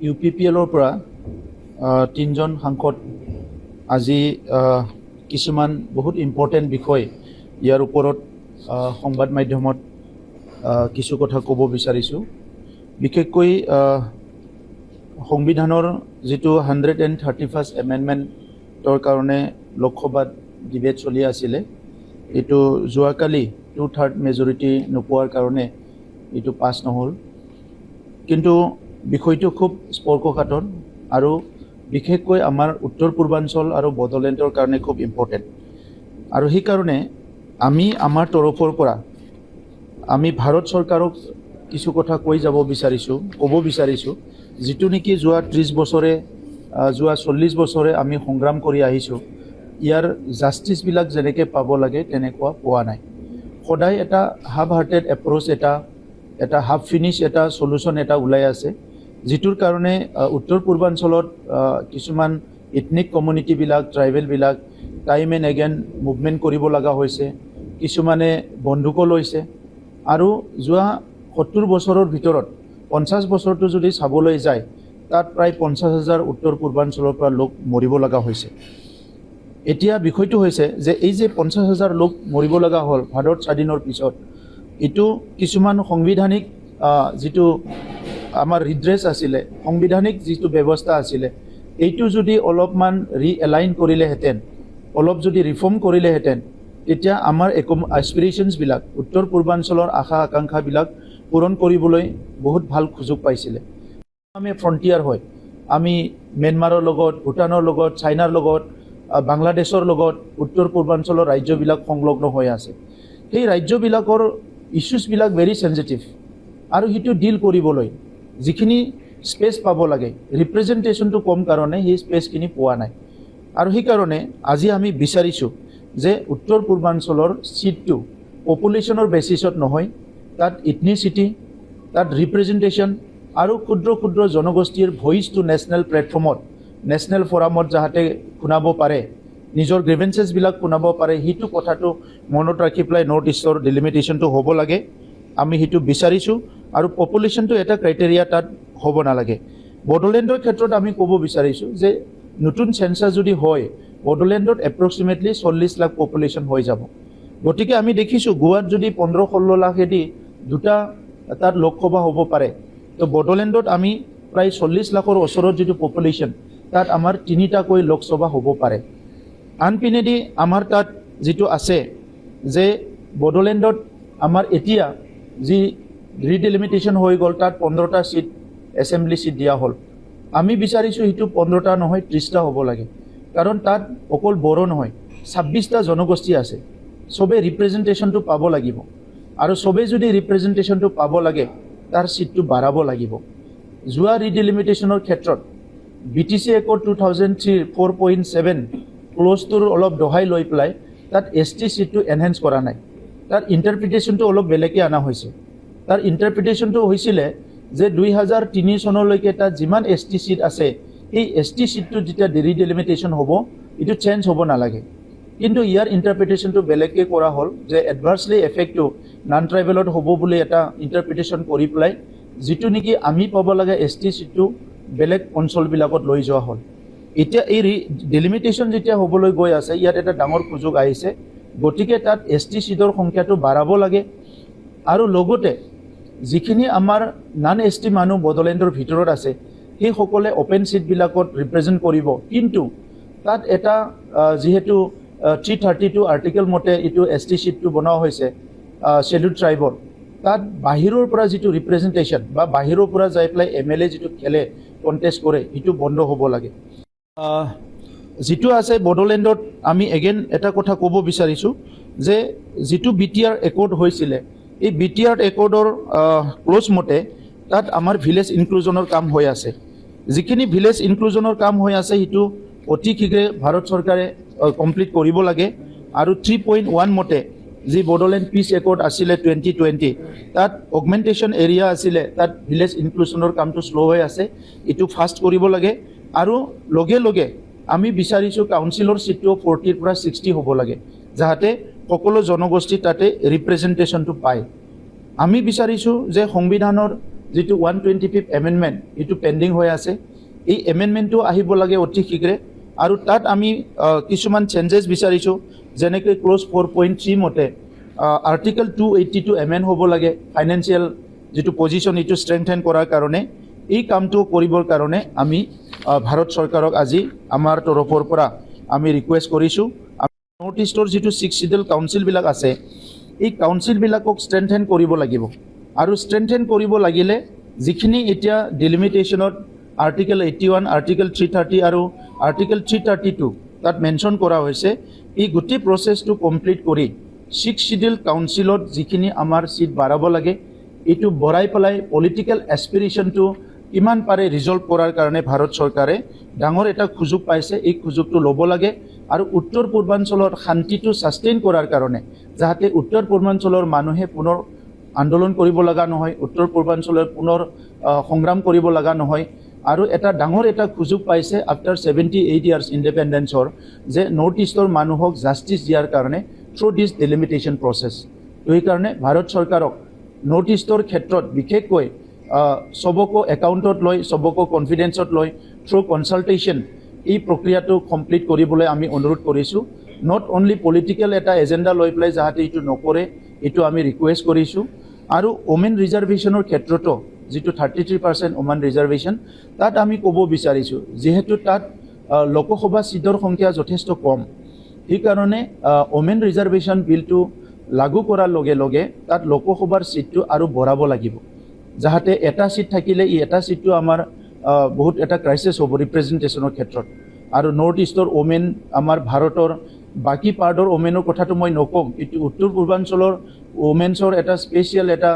UPPLৰ পৰা তিনজন সাংসদ আজি কিছুমান বহুত ইম্পৰ্টেণ্ট বিষয় ইয়াৰ ওপৰত সংবাদ মাধ্যমত কিছু কথা ক'ব বিচাৰিছোঁ। বিশেষকৈ সংবিধানৰ যিটো 131st এমেণ্ডমেণ্টৰ কাৰণে লোকসভাত ডিবেট চলি আছিলে, এইটো যোৱাকালি 2/3 মেজৰিটি নোপোৱাৰ কাৰণে এইটো পাছ নহ'ল। কিন্তু বিষয়টো খুব স্পৰ্শকাতৰ আৰু বিশেষকৈ আমাৰ উত্তৰ পূৰ্বাঞ্চল আৰু বড়োলেণ্ডৰ কাৰণে খুব ইম্পৰ্টেণ্ট। আৰু সেইকাৰণে আমি আমাৰ তৰফৰ পৰা আমি ভাৰত চৰকাৰক কিছু কথা ক'ব বিচাৰিছোঁ, যিটো নেকি যোৱা 30 বছৰে যোৱা 40 বছৰে আমি সংগ্ৰাম কৰি আহিছোঁ। ইয়াৰ জাষ্টিছবিলাক যেনেকৈ পাব লাগে তেনেকুৱা পোৱা নাই। সদায় এটা হাফ হাৰ্টেড এপ্ৰ'চ এটা হাফ ফিনিছ এটা সলিউশ্যন এটা ওলাই আছে, যিটোৰ কাৰণে উত্তৰ পূৰ্বাঞ্চলত কিছুমান এথনিক কমিউনিটিবিলাক ট্ৰাইবেলবিলাক টাইম এণ্ড এগেইন মুভমেণ্ট কৰিব লগা হৈছে। কিছুমানে বন্দুকো লৈছে আৰু যোৱা 70 বছৰৰ ভিতৰত 50 বছৰটো যদি চাবলৈ যায়, তাত প্ৰায় 50,000 উত্তৰ পূৰ্বাঞ্চলৰ পৰা লোক মৰিব লগা হৈছে। এতিয়া বিষয়টো হৈছে যে এই যে 50,000 লোক মৰিব লগা হ'ল ভাৰত স্বাধীনৰ পিছত, এইটো কিছুমান সাংবিধানিক যিটো আমাৰ ৰিড্ৰেছ আছিলে, সাংবিধানিক যিটো ব্যৱস্থা আছিলে, এইটো যদি অলপমান ৰিএলাইন কৰিলেহেঁতেন, অলপ যদি ৰিফৰ্ম কৰিলেহেঁতেন, তেতিয়া আমাৰ এস্পিৰেশ্যনছবিলাক উত্তৰ পূৰ্বাঞ্চলৰ আশা আকাংক্ষাবিলাক পূৰণ কৰিবলৈ বহুত ভাল সুযোগ পাইছিলে। আমি ফ্ৰণ্টিয়াৰ হয়, আমি ম্যানমাৰৰ লগত, ভূটানৰ লগত, চাইনাৰ লগত, বাংলাদেশৰ লগত উত্তৰ পূৰ্বাঞ্চলৰ ৰাজ্যবিলাক সংলগ্ন হৈ আছে। সেই ৰাজ্যবিলাকৰ ইছ্যুছবিলাক ভেৰি চেঞ্চিটিভ আৰু সেইটো ডিল কৰিবলৈ যিখিনি স্পেচ পাব লাগে, ৰিপ্ৰেজেণ্টেশ্যনটো কম কাৰণে সেই স্পেচখিনি পোৱা নাই। আৰু সেইকাৰণে আজি আমি বিচাৰিছোঁ যে উত্তৰ পূৰ্বাঞ্চলৰ চিটটো পপুলেশ্যনৰ বেচিছত নহয়, তাত ইথনিচিটি, তাত ৰিপ্ৰেজেণ্টেশ্যন আৰু ক্ষুদ্ৰ ক্ষুদ্ৰ জনগোষ্ঠীৰ ভইচটো নেশ্যনেল প্লেটফৰ্মত, নেশ্যনেল ফৰামত যাতে শুনাব পাৰে, নিজৰ গ্ৰিভেঞ্চেছবিলাক শুনাব পাৰে, সেইটো কথাটো মনত ৰাখি পেলাই নৰ্থ ইষ্টৰ ডিলিমিটেশ্যনটো হ'ব লাগে। আমি সেইটো বিচাৰিছোঁ আৰু পপুলেশ্যনটো এটা ক্ৰাইটেৰিয়া তাত হ'ব নালাগে। বড়োলেণ্ডৰ ক্ষেত্ৰত আমি ক'ব বিচাৰিছোঁ যে নতুন চেঞ্চাছ যদি হয়, বড়োলেণ্ডত এপ্ৰক্সিমেটলি 40 লাখ পপুলেশ্যন হৈ যাব। গতিকে আমি দেখিছোঁ গোৱাত যদি 15-16 লাখেদি দুটা তাত লোকসভা হ'ব পাৰে, তো বড়োলেণ্ডত আমি প্ৰায় 40 লাখৰ ওচৰত যিটো পপুলেশ্যন, তাত আমাৰ 3টাকৈ লোকসভা হ'ব পাৰে। আনপিনেদি আমাৰ তাত যিটো আছে যে বড়োলেণ্ডত আমাৰ এতিয়া যি ৰিডিলিমিটেশ্যন হৈ গ'ল, তাত 15টা চিট এছেম্বলি চিট দিয়া হ'ল। আমি বিচাৰিছোঁ সেইটো 15টা নহয় 30টা হ'ব লাগে, কাৰণ তাত অকল বড়ো নহয় 26টা জনগোষ্ঠী আছে। চবেই ৰিপ্ৰেজেণ্টেশ্যনটো পাব লাগিব আৰু চবেই যদি ৰিপ্ৰেজেণ্টেশ্যনটো পাব লাগে, তাৰ চিটটো বাঢ়াব লাগিব। যোৱা ৰিডিলিমিটেশ্যনৰ ক্ষেত্ৰত BTC একৰ্ড 2003 4.7 ক্ল'জটোৰ অলপ দহাই লৈ পেলাই তাত ST চিটটো এনহেঞ্চ কৰা নাই, তাৰ ইণ্টাৰপ্ৰিটেশ্যনটো অলপ বেলেগকৈ অনা হৈছে। তাৰ ইণ্টাৰপ্ৰিটেশ্যনটো হৈছিলে যে 2003 চনলৈকে তাত যিমান ST চিট আছে, এই ST চিটটো যেতিয়া ৰিডিলিমিটেশ্যন হ'ব, এইটো চেঞ্জ হ'ব নালাগে। কিন্তু ইয়াৰ ইণ্টাৰপ্ৰিটেশ্যনটো বেলেগকৈ কৰা হ'ল যে এডভাৰ্চলি এফেক্টটো নন ট্ৰাইবেলত হ'ব বুলি এটা ইণ্টাৰপ্ৰিটেশ্যন কৰি পেলাই যিটো নেকি আমি পাব লাগে ST চিটটো বেলেগ অঞ্চলবিলাকত লৈ যোৱা হ'ল। এতিয়া এই ডিলিমিটেশ্যন যেতিয়া হ'বলৈ গৈ আছে, ইয়াত এটা ডাঙৰ সুযোগ আহিছে। গতিকে তাত ST চিটৰ সংখ্যাটো বাঢ়াব লাগে আৰু লগতে যিখিনি আমাৰ নন ST মানুহ বড়োলেণ্ডৰ ভিতৰত আছে, সেইসকলে অ'পেন চিটবিলাকত ৰিপ্ৰেজেণ্ট কৰিব। কিন্তু তাত এটা যিহেতু 332 আৰ্টিকেল মতে এইটো ST চিটটো বনোৱা হৈছে শ্বেডিউল ট্ৰাইবৰ, তাত বাহিৰৰ পৰা যিটো ৰিপ্ৰেজেণ্টেশ্যন বা বাহিৰৰ পৰা যাই পেলাই MLA যিটো খেলে, কণ্টেষ্ট কৰে, সেইটো বন্ধ হ'ব লাগে। যিটো আছে বড়োলেণ্ডত আমি এগেইন এটা কথা ক'ব বিচাৰিছোঁ যে যিটো BTR একৰ্ড হৈছিলে, এই BTR একৰ্ডৰ ক্ল'জ মতে তাত আমাৰ ভিলেজ ইনক্লুজনৰ কাম হৈ আছে। যিখিনি ভিলেজ ইনক্লুজনৰ কাম হৈ আছে, সেইটো অতি শীঘ্ৰে ভাৰত চৰকাৰে কমপ্লিট কৰিব লাগে। আৰু 3.1 মতে যি বড়োলেণ্ড পিচ একৰ্ড আছিলে 2020, তাত অগমেণ্টেশ্যন এৰিয়া আছিলে, তাত ভিলেজ ইনক্লুজনৰ কামটো শ্ল' হৈ আছে, এইটো ফাষ্ট কৰিব লাগে। আৰু লগে লগে আমি বিচাৰিছোঁ কাউন্সিলৰ চিটটো 40ৰ পৰা 60 হ'ব লাগে, যাতে সকলো জনগোষ্ঠী তাতে ৰিপ্ৰেজেণ্টেশ্যনটো পায়। আমি বিচাৰিছোঁ যে সংবিধানৰ যিটো 125th এমেণ্ডমেণ্ট এইটো পেণ্ডিং হৈ আছে এই এমেণ্ডমেণ্টটো আহিব লাগে অতি শীঘ্ৰে আৰু তাত আমি কিছুমান চেঞ্জেছ বিচাৰিছোঁ যেনেকৈ ক্লজ 4.3 মতে আৰ্টিকল 282 এমেণ্ড হ'ব লাগে ফাইনেন্সিয়েল যিটো পজিশ্যন এইটো ষ্ট্ৰেংথেন কৰাৰ কাৰণে এই কামটো কৰিবৰ কাৰণে আমি ভাৰত চৰকাৰক আজি আমাৰ তৰফৰ পৰা আমি ৰিকুৱেষ্ট কৰিছোঁ নৰ্থ ইষ্টৰ যিটো 6 শিডিউল কাউন্সিলবিলাক আছে এই কাউন্সিলবিলাকক ষ্ট্ৰেংথেন কৰিব লাগিব আৰু ষ্ট্ৰেংথেন কৰিব লাগিলে যিখিনি এতিয়া ডিলিমিটেশ্যনত আৰ্টিকল 81 আৰ্টিকল 330 আৰু আৰ্টিকল 332 তাত মেনশ্যন কৰা হৈছে এই গোটেই প্ৰচেছটো কমপ্লিট কৰি 6 শিডিউল কাউন্সিলত যিখিনি আমাৰ চিট বাঢ়াব লাগে এইটো বঢ়াই পেলাই পলিটিকেল এছপিৰেশ্যনটো কিমান পাৰে ৰিজল্ভ কৰাৰ কাৰণে ভাৰত চৰকাৰে ডাঙৰ এটা সুযোগ পাইছে এই সুযোগটো ল'ব লাগে আৰু উত্তৰ পূৰ্বাঞ্চলৰ শান্তিটো ছাষ্টেইন কৰাৰ কাৰণে যাতে উত্তৰ পূৰ্বাঞ্চলৰ মানুহে পুনৰ আন্দোলন কৰিব লগা নহয় উত্তৰ পূৰ্বাঞ্চলৰ পুনৰ সংগ্ৰাম কৰিব লগা নহয় আৰু এটা ডাঙৰ এটা সুযোগ পাইছে আফটাৰ 78 ইয়াৰ্ছ ইণ্ডিপেণ্ডেঞ্চৰ যে নৰ্থ ইষ্টৰ মানুহক জাষ্টিছ দিয়াৰ কাৰণে থ্ৰু দিছ ডিলিমিটেশ্যন প্ৰচেছ সেইকাৰণে ভাৰত চৰকাৰক নৰ্থ ইষ্টৰ ক্ষেত্ৰত বিশেষকৈ সবকো একাউণ্টত লৈ সবকো কনফিডেন্সত লৈ থ্ৰু কনচালটেশ্যন এই প্ৰক্ৰিয়াটো কমপ্লিট কৰিবলৈ আমি অনুৰোধ কৰিছোঁ নট অনলি পলিটিকেল এটা এজেণ্ডা লৈ পেলাই যাতে এইটো নকৰে এইটো আমি ৰিকুৱেষ্ট কৰিছোঁ আৰু ওমেন ৰিজাৰ্ভেশ্যনৰ ক্ষেত্ৰতো যিটো 33% ওমেন ৰিজাৰ্ভেশ্যন তাত আমি ক'ব বিচাৰিছোঁ যিহেতু তাত লোকসভা চিটৰ সংখ্যা যথেষ্ট কম সেইকাৰণে ওমেন ৰিজাৰ্ভেশ্যন বিলটো লাগু কৰাৰ লগে লগে তাত লোকসভাৰ চিটটো আৰু বঢ়াব লাগিব যাতে এটা চিট থাকিলে এই এটা চিটটো আমাৰ বহুত এটা ক্ৰাইচিছ হ'ব ৰিপ্ৰেজেণ্টেশ্যনৰ ক্ষেত্ৰত আৰু নৰ্থ ইষ্টৰ ওমেন আমাৰ ভাৰতৰ বাকী পাৰ্টৰ ওমেনৰ কথাটো মই নকওঁ এইটো উত্তৰ পূৰ্বাঞ্চলৰ ওমেন্সৰ এটা স্পেচিয়েল এটা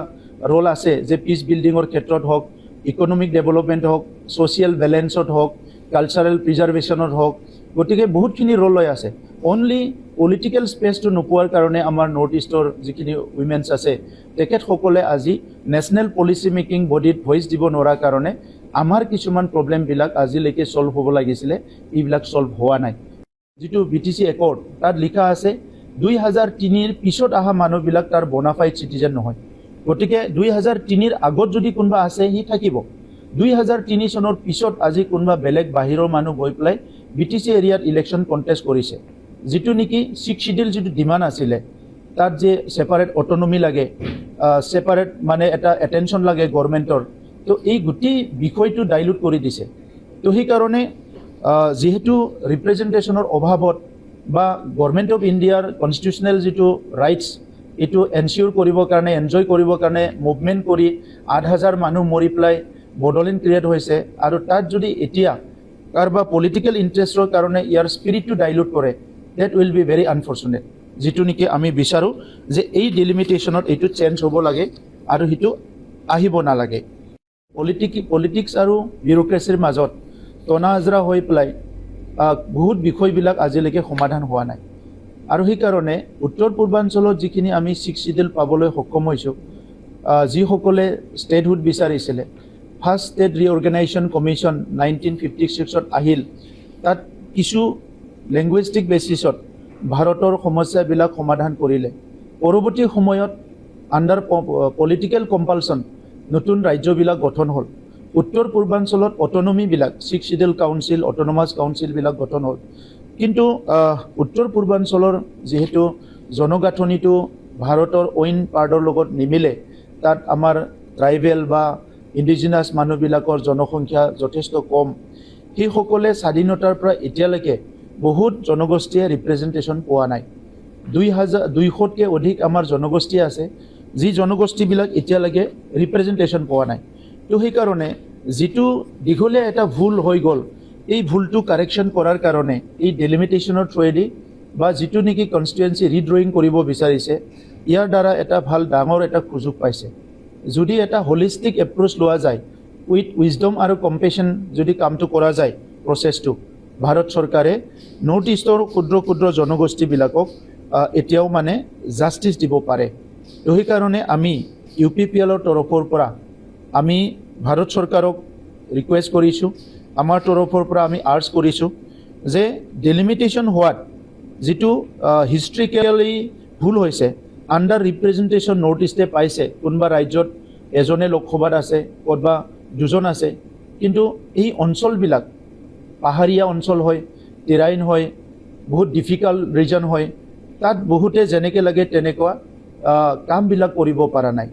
ৰোল আছে যে পিচ বিল্ডিঙৰ ক্ষেত্ৰত হওক ইকনমিক ডেভেলপমেণ্ট হওক ছ'চিয়েল বেলেঞ্চত হওক কালচাৰেল প্ৰিজাৰ্ভেশ্যনত হওক গতিকে বহুতখিনি ৰোল লৈ আছে অনলি পলিটিকেল স্পেচটো নোপোৱাৰ কাৰণে আমাৰ নৰ্থ ইষ্টৰ যিখিনি উইমেন্স আছে তেখেতসকলে আজি নেশ্যনেল পলিচি মেকিং বডিত ভইচ দিব নোৱাৰাৰ কাৰণে আমাৰ কিছুমান প্ৰব্লেমবিলাক আজিলৈকে ছল্ভ হ'ব লাগিছিলে এইবিলাক ছল্ভ হোৱা নাই যিটো BTC একৰ্ড তাত লিখা আছে 2003ৰ পিছত অহা মানুহবিলাক তাৰ বনাফাইড চিটিজেন নহয় গতিকে 2003ৰ আগত যদি কোনোবা আছে সি থাকিব 2003 চনৰ পিছত আজি কোনোবা বেলেগ বাহিৰৰ মানুহ গৈ পেলাই BTC এৰিয়াত ইলেকশ্যন কণ্টেষ্ট কৰিছে যিটো নেকি 6 শিডিউল যিটো ডিমাণ্ড আছিলে তাত যে সেপাৰেট অটনমি লাগে সেপাৰেট মানে এটা এটেনশ্যন লাগে গভৰ্ণমেণ্টৰ তো এই গোটেই বিষয়টো ডাইলুট কৰি দিছে তো সেইকাৰণে যেহেতু ৰিপ্ৰেজেণ্টেশ্যনৰ অভাৱত বা গভৰ্ণমেণ্ট অফ ইণ্ডিয়াৰ কনষ্টিটিউচনেল যিটো ৰাইটছ এইটো এনচিয়ৰ কৰিবৰ কাৰণে এনজয় কৰিবৰ কাৰণে মুভমেণ্ট কৰি 8,000 মানুহ মৰি পেলাই বডোলেণ্ড ক্ৰিয়েট হৈছে আৰু তাত যদি এতিয়া কাৰোবাৰ পলিটিকেল ইণ্টাৰেষ্টৰ কাৰণে ইয়াৰ স্পিৰিটটো ডাইলুট কৰে that will be very unfortunate যিটো নেকি আমি বিচাৰোঁ যে এই ডিলিমিটেশ্যনত এইটো চেঞ্জ হ'ব লাগে আৰু সেইটো আহিব নালাগে পলিটিক্স আৰু বিউৰক্ৰেচিৰ মাজত টনা আজৰা হৈ পেলাই বহুত বিষয়বিলাক আজিলৈকে সমাধান হোৱা নাই আৰু সেইকাৰণে উত্তৰ পূৰ্বাঞ্চলত যিখিনি আমি 6 শিডিউল পাবলৈ সক্ষম হৈছোঁ যিসকলে ষ্টেটহুড বিচাৰিছিলে ফাৰ্ষ্ট ষ্টেট ৰিঅৰ্গেনাইজেশ্যন কমিশ্যন 1956ত আহিল তাত কিছু লেংগুৱেষ্টিক বেচিছত ভাৰতৰ সমস্যাবিলাক সমাধান কৰিলে পৰৱৰ্তী সময়ত আণ্ডাৰ পলিটিকেল কম্পালচন নতুন ৰাজ্যবিলাক গঠন হ'ল উত্তৰ পূৰ্বাঞ্চলত অটনমিবিলাক 6 শিডিউল কাউন্সিল অটনমাছ কাউন্সিলবিলাক গঠন হ'ল কিন্তু উত্তৰ পূৰ্বাঞ্চলৰ যিহেতু জনগাঁথনিটো ভাৰতৰ অইন পাৰ্টৰ লগত নিমিলে তাত আমাৰ ট্ৰাইবেল বা ইণ্ডিজিনাছ মানুহবিলাকৰ জনসংখ্যা যথেষ্ট কম সেইসকলে স্বাধীনতাৰ পৰা এতিয়ালৈকে বহুত জনগোষ্ঠীয়ে ৰিপ্ৰেজেণ্টেশ্যন পোৱা নাই 200তকৈ অধিক আমাৰ জনগোষ্ঠী আছে যি জনগোষ্ঠীবিলাক এতিয়ালৈকে ৰিপ্ৰেজেণ্টেশ্যন পোৱা নাই তো সেইকাৰণে যিটো দীঘলীয়া এটা ভুল হৈ গ'ল এই ভুলটো কাৰেকশ্যন কৰাৰ কাৰণে এই ডিলিমিটেশ্যনৰ থ্ৰুৱেদি বা যিটো নেকি কনষ্টিটুৱেঞ্চি ৰিড্ৰয়িং কৰিব বিচাৰিছে ইয়াৰ দ্বাৰা এটা ভাল ডাঙৰ এটা সুযোগ পাইছে যদি এটা হলিষ্টিক এপ্ৰ'চ লোৱা যায় উইথ উইজডম আৰু কম্পেশ্যন যদি কামটো কৰা যায় প্ৰচেছটো ভাৰত চৰকাৰে নৰ্থ ইষ্টৰ ক্ষুদ্ৰ ক্ষুদ্ৰ জনগোষ্ঠীবিলাকক এতিয়াও মানে জাষ্টিছ দিব পাৰে তো সেইকাৰণে আমি UPPLৰ তৰফৰ পৰা আমি ভাৰত চৰকাৰক ৰিকুৱেষ্ট কৰিছোঁ আমাৰ তৰফৰ পৰা আমি আৰ্জ কৰিছোঁ যে ডিলিমিটেশ্যন হোৱাত যিটো হিষ্ট্ৰিকেলি ভুল হৈছে আণ্ডাৰ ৰিপ্ৰেজেণ্টেশ্যন নৰ্থ ইষ্টে পাইছে কোনোবা ৰাজ্যত এজনে লোকসভাত আছে ক'তবা দুজন আছে কিন্তু এই অঞ্চলবিলাক পাহাৰীয়া অঞ্চল হয় টেৰাইন হয় বহুত ডিফিকাল্ট ৰিজন হয় তাত বহুতে যেনেকৈ লাগে তেনেকুৱা কামবিলাক কৰিব পৰা নাই